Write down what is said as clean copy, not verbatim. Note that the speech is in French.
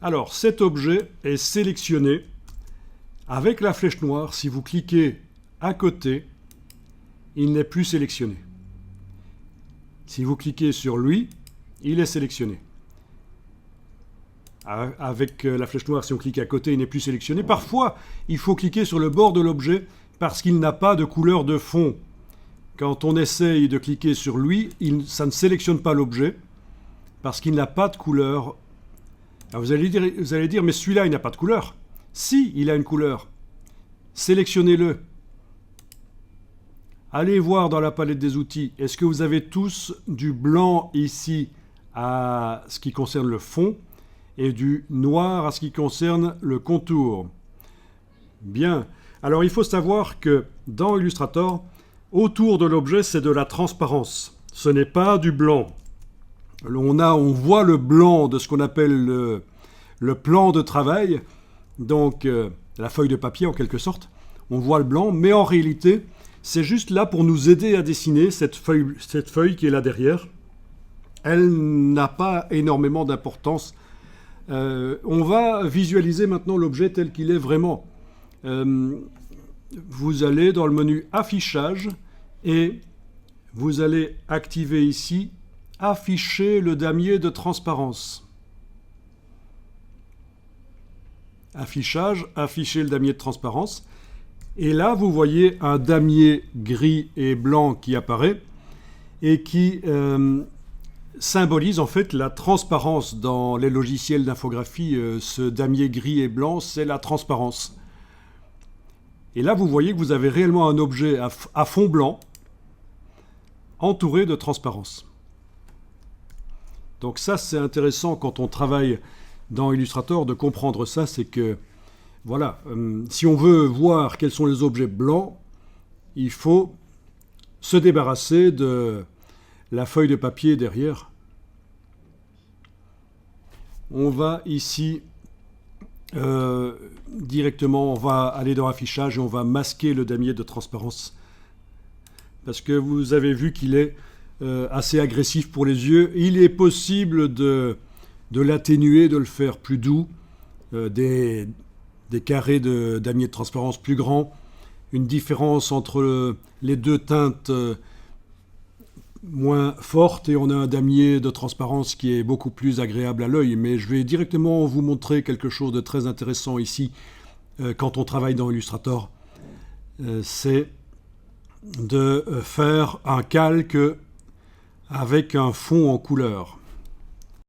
Alors, cet objet est sélectionné avec la flèche noire. Si vous cliquez à côté, il n'est plus sélectionné. Si vous cliquez sur lui, il est sélectionné. Avec la flèche noire, si on clique à côté, il n'est plus sélectionné. Parfois, il faut cliquer sur le bord de l'objet parce qu'il n'a pas de couleur de fond. Quand on essaye de cliquer sur lui, ça ne sélectionne pas l'objet parce qu'il n'a pas de couleur. Alors vous allez dire, mais celui-là, il n'a pas de couleur. Si, il a une couleur. Sélectionnez-le. Allez voir dans la palette des outils, est-ce que vous avez tous du blanc ici à ce qui concerne le fond et du noir à ce qui concerne le contour? Bien. Alors il faut savoir que dans Illustrator, autour de l'objet, c'est de la transparence. Ce n'est pas du blanc. On voit le blanc de ce qu'on appelle le plan de travail, donc la feuille de papier en quelque sorte. On voit le blanc, mais en réalité, c'est juste là pour nous aider à dessiner cette feuille qui est là derrière. Elle n'a pas énormément d'importance. On va visualiser maintenant l'objet tel qu'il est vraiment. Vous allez dans le menu Affichage et vous allez activer ici Afficher le damier de transparence. Affichage, afficher le damier de transparence. Et là, vous voyez un damier gris et blanc qui apparaît et qui symbolise en fait la transparence. Dans les logiciels d'infographie, ce damier gris et blanc, c'est la transparence. Et là, vous voyez que vous avez réellement un objet à fond blanc entouré de transparence. Donc ça, c'est intéressant quand on travaille dans Illustrator de comprendre ça, c'est que voilà, si on veut voir quels sont les objets blancs, il faut se débarrasser de la feuille de papier derrière. On va ici directement, on va aller dans Affichage et on va masquer le damier de transparence. Parce que vous avez vu qu'il est assez agressif pour les yeux. Il est possible de l'atténuer, de le faire plus doux, des carrés de damier de transparence plus grands, une différence entre les deux teintes moins forte et on a un damier de transparence qui est beaucoup plus agréable à l'œil. Mais je vais directement vous montrer quelque chose de très intéressant ici quand on travaille dans Illustrator. C'est de faire un calque avec un fond en couleur.